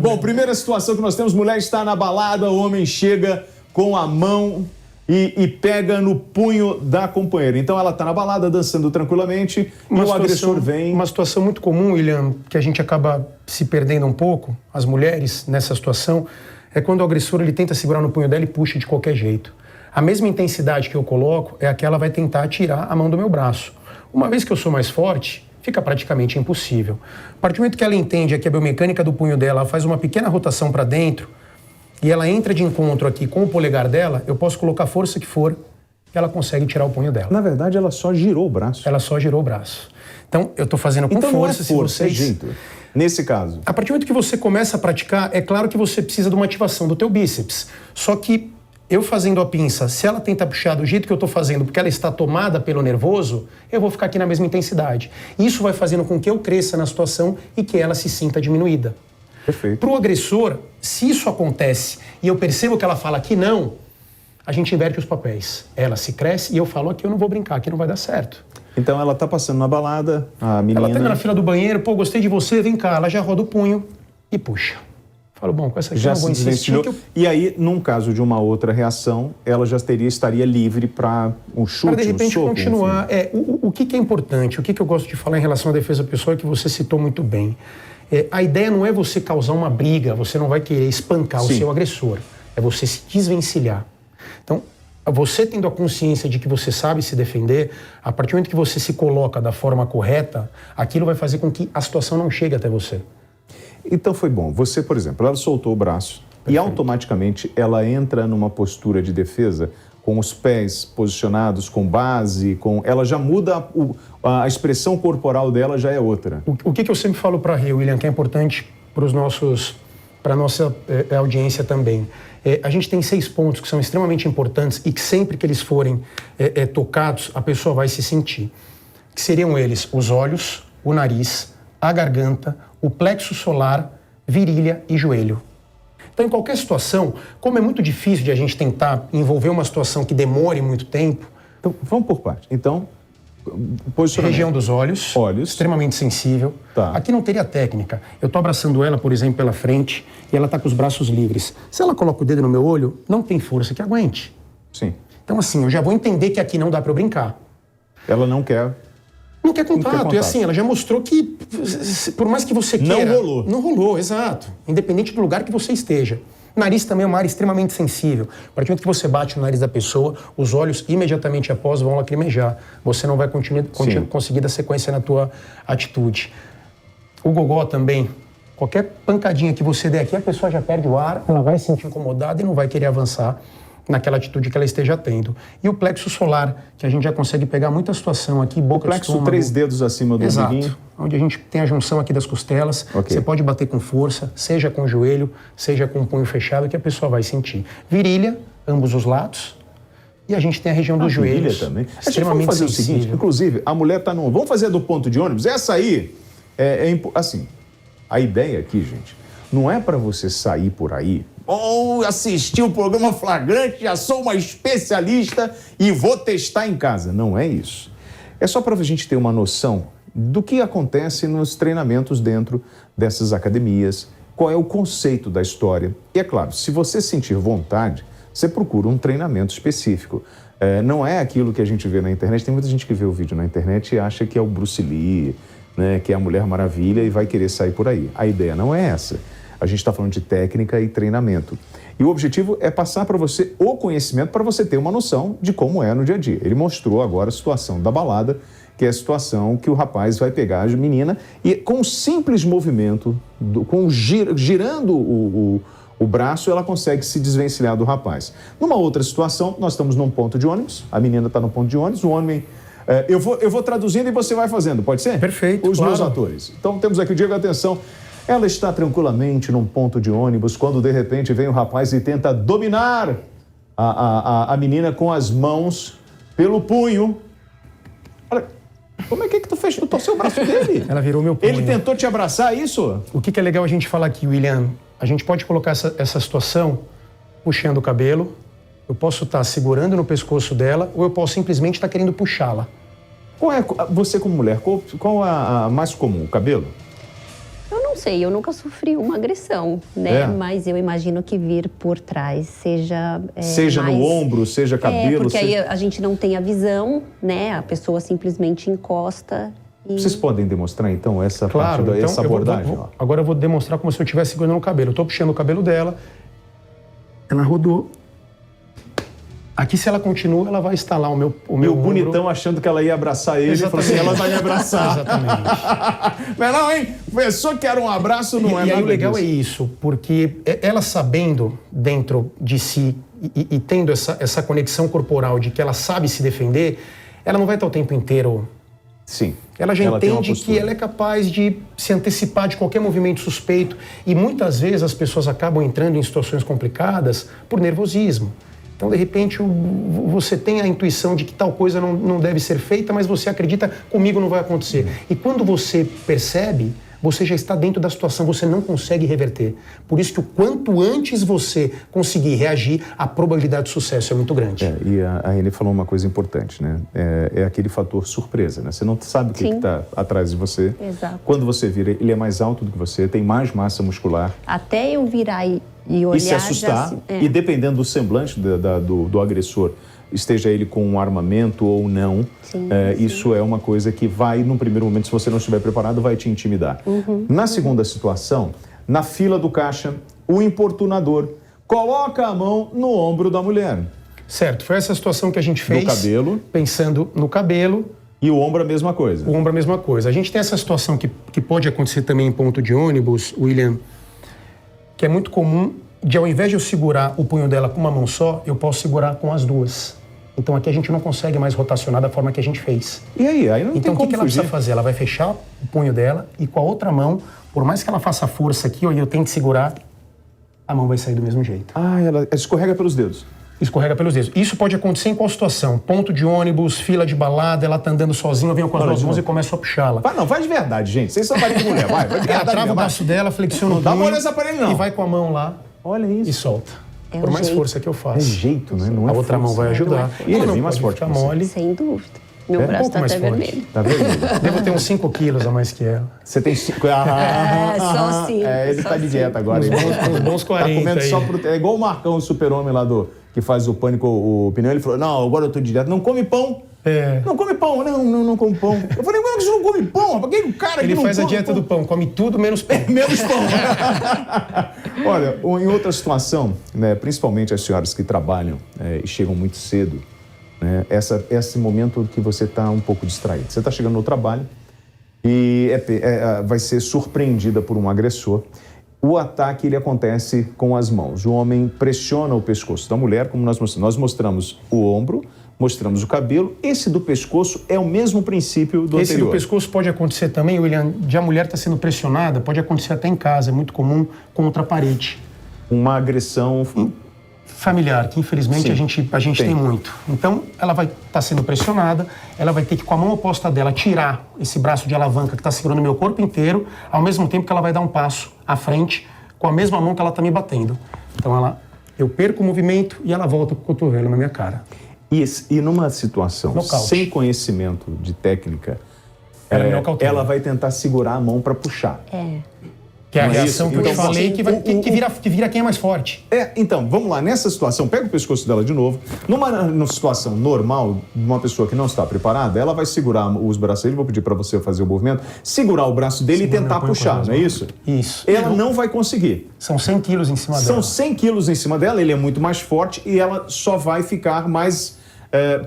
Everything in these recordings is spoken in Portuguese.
Bom, primeira situação que nós temos, mulher está na balada, o homem chega com a mão e pega no punho da companheira. Então ela está na balada, dançando tranquilamente, e o agressor vem... Uma situação muito comum, William, que a gente acaba se perdendo um pouco, as mulheres, nessa situação, é quando o agressor ele tenta segurar no punho dela e puxa de qualquer jeito. A mesma intensidade que eu coloco é a que ela vai tentar tirar a mão do meu braço. Uma vez que eu sou mais forte, fica praticamente impossível. A partir do momento que ela entende que a biomecânica do punho dela, ela faz uma pequena rotação para dentro, e ela entra de encontro aqui com o polegar dela, eu posso colocar a força que for, que ela consegue tirar o punho dela. Na verdade, ela só girou o braço. Ela só girou o braço. Então, eu estou fazendo com então, força. Não é força, se vocês... é jeito. Nesse caso. A partir do momento que você começa a praticar, é claro que você precisa de uma ativação do teu bíceps. Só que eu fazendo a pinça, se ela tenta puxar do jeito que eu estou fazendo, porque ela está tomada pelo nervoso, eu vou ficar aqui na mesma intensidade. Isso vai fazendo com que eu cresça na situação e que ela se sinta diminuída. Perfeito. Para o agressor, se isso acontece e eu percebo que ela fala que não, a gente inverte os papéis. Ela se cresce e eu falo aqui eu não vou brincar, aqui não vai dar certo. Então ela tá passando na balada, a menina... Ela tá na fila do banheiro, pô, gostei de você, vem cá. Ela já roda o punho e puxa. Falo, bom, com essa aqui já eu não vou insistir. E aí, num caso de uma outra reação, ela já estaria livre para um chute, para de repente um soco, continuar. O que é importante, o que eu gosto de falar em relação à defesa pessoal é que você citou muito bem. A ideia não é você causar uma briga, você não vai querer espancar o seu agressor. É você se desvencilhar. Então, você tendo a consciência de que você sabe se defender, a partir do momento que você se coloca da forma correta, aquilo vai fazer com que a situação não chegue até você. Então foi bom. Você, por exemplo, ela soltou o braço. Perfeito. E automaticamente ela entra numa postura de defesa com os pés posicionados, com base, ela já muda, a expressão corporal dela já é outra. O que eu sempre falo para a Rio, William, que é importante para a nossa audiência também. A gente tem 6 pontos que são extremamente importantes e que sempre que eles forem tocados, a pessoa vai se sentir. Que seriam eles os olhos, o nariz, a garganta, o plexo solar, virilha e joelho. Então, em qualquer situação, como é muito difícil de a gente tentar envolver uma situação que demore muito tempo... Então, vamos por parte. Então, posicionamento. Região dos olhos. Extremamente sensível. Tá. Aqui não teria técnica. Eu estou abraçando ela, por exemplo, pela frente, e ela está com os braços livres. Se ela coloca o dedo no meu olho, não tem força que aguente. Sim. Então, assim, eu já vou entender que aqui não dá para eu brincar. Ela não quer... Não quer contato. E assim, ela já mostrou que, por mais que você queira... Não rolou. Não rolou, exato. Independente do lugar que você esteja. Nariz também é uma área extremamente sensível. A partir do momento que você bate no nariz da pessoa, os olhos imediatamente após vão lacrimejar. Você não vai conseguir dar sequência na tua atitude. O gogó também. Qualquer pancadinha que você der aqui, a pessoa já perde o ar, ela vai se sentir incomodada e não vai querer avançar naquela atitude que ela esteja tendo. E o plexo solar, que a gente já consegue pegar muita situação aqui, boca do estômago. O plexo 3 dedos acima do umbigo. Exato. Onde a gente tem a junção aqui das costelas. Okay. Você pode bater com força, seja com o joelho, seja com o punho fechado, que a pessoa vai sentir. Virilha, ambos os lados. E a gente tem a região dos joelhos. Também. Extremamente vamos fazer sensível. o seguinte, inclusive, a mulher está no... Vamos fazer do ponto de ônibus? Essa aí, assim, a ideia aqui, gente, não é para você sair por aí ou assistir o programa Flagrante, já sou uma especialista e vou testar em casa. Não é isso. É só para a gente ter uma noção do que acontece nos treinamentos dentro dessas academias, qual é o conceito da história. E é claro, se você sentir vontade, você procura um treinamento específico. Não é aquilo que a gente vê na internet. Tem muita gente que vê o vídeo na internet e acha que é o Bruce Lee, né, que é a Mulher Maravilha e vai querer sair por aí. A ideia não é essa. A gente está falando de técnica e treinamento. E o objetivo é passar para você o conhecimento para você ter uma noção de como é no dia a dia. Ele mostrou agora a situação da balada, que é a situação que o rapaz vai pegar a menina e com um simples movimento, girando o braço, ela consegue se desvencilhar do rapaz. Numa outra situação, nós estamos num ponto de ônibus, a menina está no ponto de ônibus, o homem... Eu vou traduzindo e você vai fazendo, pode ser? Perfeito, Os meus atores. Então temos aqui o Diego, atenção. Ela está tranquilamente num ponto de ônibus quando de repente vem o rapaz e tenta dominar a menina com as mãos pelo punho. Olha, como é que tu fez? Tu torceu o braço dele. Ela virou meu punho. Ele tentou te abraçar, isso? O que é legal a gente falar aqui, William? A gente pode colocar essa situação puxando o cabelo, eu posso estar segurando no pescoço dela ou eu posso simplesmente estar querendo puxá-la. Qual é, você como mulher, qual é a mais comum? O cabelo? sei, eu nunca sofri uma agressão, né? É. Mas eu imagino que vir por trás seja seja mais... no ombro, seja cabelo... porque seja... aí a gente não tem a visão, né? A pessoa simplesmente encosta e... Vocês podem demonstrar, então, essa Claro, parte, então essa abordagem? Ó. agora eu vou demonstrar como se eu estivesse segurando o cabelo. Eu tô puxando o cabelo dela, ela rodou. Aqui, se ela continua, ela vai instalar o meu E o ombro. bonitão achando que ela ia abraçar ele, e falou assim, ela vai me abraçar. Exatamente. Não, hein? Pensou que era um abraço, não é E aí nada o legal disso. é isso, porque ela sabendo dentro de si e tendo essa conexão corporal de que ela sabe se defender, ela não vai estar o tempo inteiro... Sim. Ela já tem uma entende postura. que ela é capaz de se antecipar de qualquer movimento suspeito. E muitas vezes as pessoas acabam entrando em situações complicadas por nervosismo. Então, de repente, você tem a intuição de que tal coisa não deve ser feita, mas você acredita, comigo não vai acontecer. E quando você percebe, você já está dentro da situação, você não consegue reverter. Por isso que o quanto antes você conseguir reagir, a probabilidade de sucesso é muito grande. E a Renê falou uma coisa importante, né? É aquele fator surpresa, né? Você não sabe o que está atrás de você. Exato. Quando você vira, ele é mais alto do que você, tem mais massa muscular. Até eu virar e olhar... E se assustar, e dependendo do semblante do agressor, esteja ele com um armamento ou não, isso é uma coisa que vai, num primeiro momento, se você não estiver preparado, vai te intimidar. Na segunda situação, na fila do caixa, o importunador coloca a mão no ombro da mulher. Certo, foi essa situação que a gente fez. No cabelo. Pensando no cabelo. E o ombro a mesma coisa. O ombro a mesma coisa. A gente tem essa situação que pode acontecer também em ponto de ônibus, William, que é muito comum de, ao invés de eu segurar o punho dela com uma mão só, eu posso segurar com as duas. Então aqui a gente não consegue mais rotacionar da forma que a gente fez. E aí? Aí não tem então o como que ela fugir. precisa fazer? Ela vai fechar o punho dela e com a outra mão, por mais que ela faça força aqui, e eu tente segurar, a mão vai sair do mesmo jeito. Ela escorrega pelos dedos. Escorrega pelos dedos. Isso pode acontecer em qual situação? Ponto de ônibus, fila de balada, ela tá andando sozinha, eu venho com as duas mãos e começo a puxá-la. Vai de verdade, gente. Vocês são marido de mulher, vai de Ela verdade. trava o braço dela, flexiona o Não dá punho moleza pra ele, não. e vai com a mão lá. Olha isso. E solta. É Por um mais jeito. força que eu faço. É jeito, né? Não é A outra mão força. vai ajudar. E ele é Não, bem mais pode forte ficar que você. mole. Sem dúvida. Meu Um braço pouco tá mais até forte. vermelho. Tá vendo? Devo ter uns 5 quilos a mais que ela. Você tem 5... Só assim. Ele só tá de assim. dieta agora. Uns bons 40 Tá comendo aí. só É igual o Marcão, o super-homem lá que faz o Pânico, o pneu. Ele falou, não, agora eu tô de dieta. Não come pão. Não come pão. Não come pão. Eu falei, como é que você não come pão? Por que o cara que Ele não faz a come dieta pão? do pão, come tudo menos pão. Menos pão. Olha, em outra situação, né, principalmente as senhoras que trabalham e chegam muito cedo, né, esse momento que você está um pouco distraído. Você está chegando no trabalho e vai ser surpreendida por um agressor. O ataque ele acontece com as mãos. O homem pressiona o pescoço da mulher, como nós mostramos. Nós mostramos o ombro, mostramos o cabelo. Esse do pescoço é o mesmo princípio do Esse anterior. do pescoço pode acontecer também, William, de a mulher estar sendo pressionada, pode acontecer até em casa, é muito comum, contra a parede. Uma agressão... Familiar, que infelizmente Sim, a gente tem muito. Então, ela vai estar sendo pressionada, ela vai ter que, com a mão oposta dela, tirar esse braço de alavanca que está segurando o meu corpo inteiro, ao mesmo tempo que ela vai dar um passo à frente, com a mesma mão que ela está me batendo. Então, eu perco o movimento e ela volta com o cotovelo na minha cara. E numa situação Nocaute. sem conhecimento de técnica, Ela me nocauteia. ela vai tentar segurar a mão para puxar. Que é a Não é reação isso? que eu te Então, falei, que vira quem é mais forte. Então, vamos lá, nessa situação, pega o pescoço dela de novo. Numa situação normal, uma pessoa que não está preparada, ela vai segurar os braços dele, vou pedir para você fazer o movimento, segurar o braço dele e tentar puxar, não é isso? Isso. Ela não vai conseguir. São 100 quilos em cima São dela. 100 quilos em cima dela, ele é muito mais forte e ela só vai ficar mais...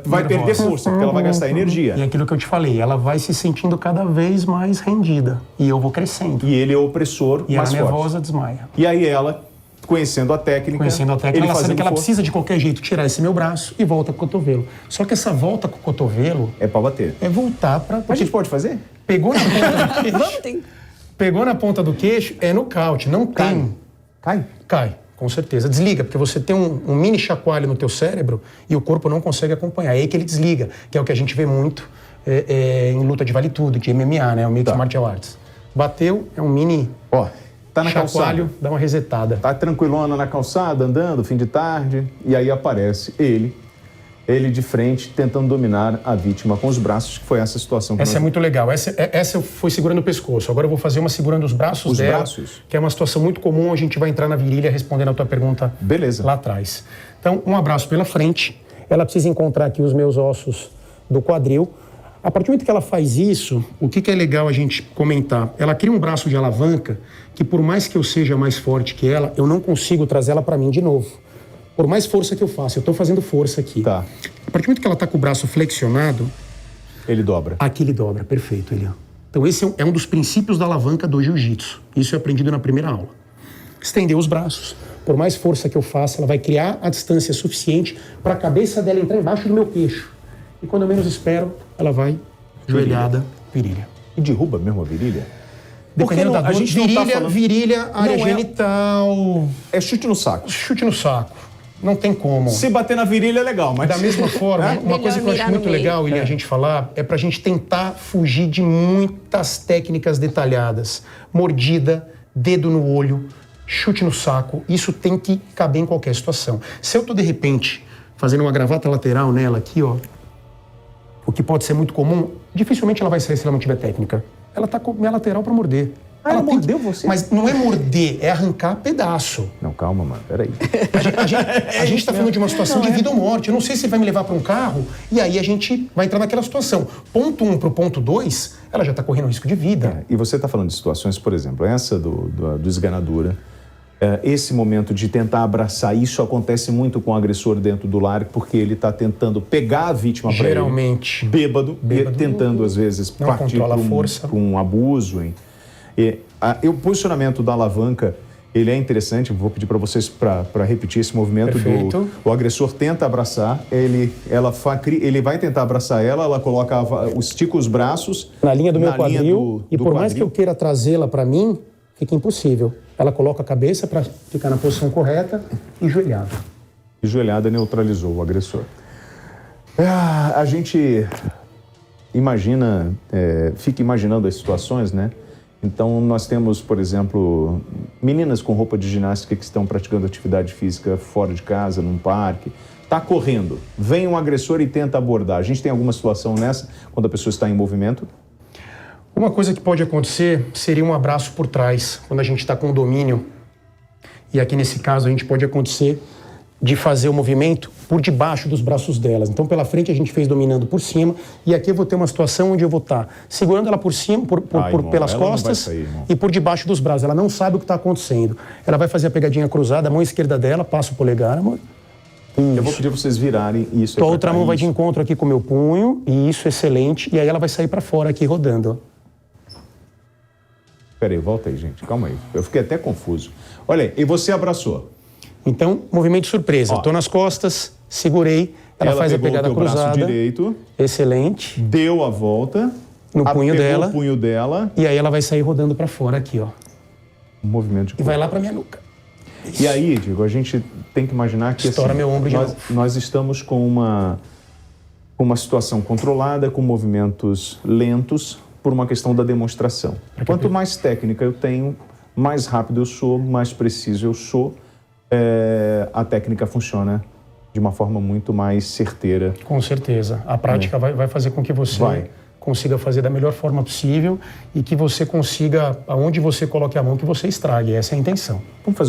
vai Nervosa. perder força, porque ela vai gastar energia. E aquilo que eu te falei, ela vai se sentindo cada vez mais rendida. E eu vou crescendo. E ele é o opressor E ela mais forte. nervosa desmaia. E aí ela, conhecendo a técnica, Ela sabe fazendo que ela força, precisa de qualquer jeito tirar esse meu braço e volta com o cotovelo. Só que essa volta com o cotovelo é pra bater. é voltar para... A gente pode fazer? Pegou na ponta do queixo, Vamos ter. pegou na ponta do queixo, é nocaute, não tem. Cai? Cai, com certeza. Desliga, porque você tem um mini chacoalho no teu cérebro e o corpo não consegue acompanhar. É aí que ele desliga, que é o que a gente vê muito em luta de vale tudo, de MMA, né? O Mixed Martial Arts. Bateu, é um mini Ó, tá na chacoalho, calçada. dá uma resetada. Tá tranquilona na calçada, andando, fim de tarde, e aí aparece ele ele de frente, tentando dominar a vítima com os braços, que foi essa situação. Que Essa é muito legal. Essa foi segurando o pescoço. Agora eu vou fazer uma segurando os braços Os dela, braços? que é uma situação muito comum. A gente vai entrar na virilha respondendo a tua pergunta Beleza. lá atrás. Então, um abraço pela frente. Ela precisa encontrar aqui os meus ossos do quadril. A partir do momento que ela faz isso, o que é legal a gente comentar? Ela cria um braço de alavanca que, por mais que eu seja mais forte que ela, eu não consigo trazer ela para mim de novo. Por mais força que eu faça, eu estou fazendo força aqui. Tá. A partir do momento que ela está com o braço flexionado, Ele dobra. aqui ele dobra, perfeito, Elian. Então esse é um dos princípios da alavanca do jiu-jitsu. Isso é aprendido na primeira aula. Estender os braços. Por mais força que eu faça, ela vai criar a distância suficiente para a cabeça dela entrar embaixo do meu queixo. E quando eu menos espero, ela vai joelhada, virilha. E derruba mesmo a virilha? Dependendo da dor, a gente não tá virilha, falando... virilha, área Não é- genital, É chute no saco. chute no saco. Não tem como. Se bater na virilha é legal, mas... Da mesma forma, uma Melhor coisa que eu acho mirar muito no meio. legal, Elian, a gente falar, é pra gente tentar fugir de muitas técnicas detalhadas. Mordida, dedo no olho, chute no saco, isso tem que caber em qualquer situação. Se eu tô, de repente, fazendo uma gravata lateral nela aqui, ó, o que pode ser muito comum, dificilmente ela vai sair se ela não tiver técnica. Ela tá com minha lateral pra morder. Ela tem mordeu você? Mas não é morder, é arrancar pedaço. Não, calma, mano, peraí. A gente está falando de uma situação de vida ou morte. Eu não sei se ele vai me levar para um carro e aí a gente vai entrar naquela situação. Ponto 1 para o ponto 2, ela já está correndo risco de vida. E você está falando de situações, por exemplo, essa do esganadura, esse momento de tentar abraçar, isso acontece muito com o agressor dentro do lar, porque ele está tentando pegar a vítima para ele. Geralmente. Bêbado, e tentando, às vezes, Não partir controla a para força. um abuso. O posicionamento da alavanca, ele é interessante, vou pedir para vocês para repetir esse movimento. Perfeito. O agressor tenta abraçar, ele vai tentar abraçar ela coloca, estica os braços... Na linha do meu na linha quadril. E do por mais que quadril. eu queira trazê-la para mim, fica impossível. Ela coloca a cabeça para ficar na posição correta e joelhada. E joelhada neutralizou o agressor. A gente imagina, fica imaginando as situações, né? Então, nós temos, por exemplo, meninas com roupa de ginástica que estão praticando atividade física fora de casa, num parque. Está correndo, vem um agressor e tenta abordar. A gente tem alguma situação nessa, quando a pessoa está em movimento? Uma coisa que pode acontecer seria um abraço por trás, quando a gente está com domínio. E aqui nesse caso a gente pode acontecer de fazer o movimento por debaixo dos braços delas. Então pela frente a gente fez dominando por cima e aqui eu vou ter uma situação onde eu vou estar segurando ela por cima, Irmão, pelas ela não vai costas sair, irmão. e por debaixo dos braços. Ela não sabe o que está acontecendo. Ela vai fazer a pegadinha cruzada, a mão esquerda dela, passa o polegar, amor. Eu vou pedir vocês virarem isso. A outra mão vai de encontro aqui com o meu punho, e isso, excelente. E aí ela vai sair para fora aqui rodando, ó. Peraí, volta aí, gente. Calma aí. Eu fiquei até confuso. Olha aí, e você abraçou. Então, movimento surpresa. Ó. Tô nas costas, segurei, ela faz a pegou pegada o teu braço cruzada. direito, Excelente. deu a volta. No punho pegou dela. o punho dela. E aí ela vai sair rodando para fora aqui, ó. Um movimento de E corpo. vai lá para minha nuca. E aí, Diego, a gente tem que imaginar que Estoura meu ombro de novo. nós estamos com uma situação controlada, com movimentos lentos, por uma questão da demonstração. Quanto mais técnica eu tenho, mais rápido eu sou, mais preciso eu sou, a técnica funciona de uma forma muito mais certeira. Com certeza. A prática vai fazer com que você Vai. consiga fazer da melhor forma possível e que você consiga, aonde você coloque a mão, que você estrague. Essa é a intenção. Vamos fazer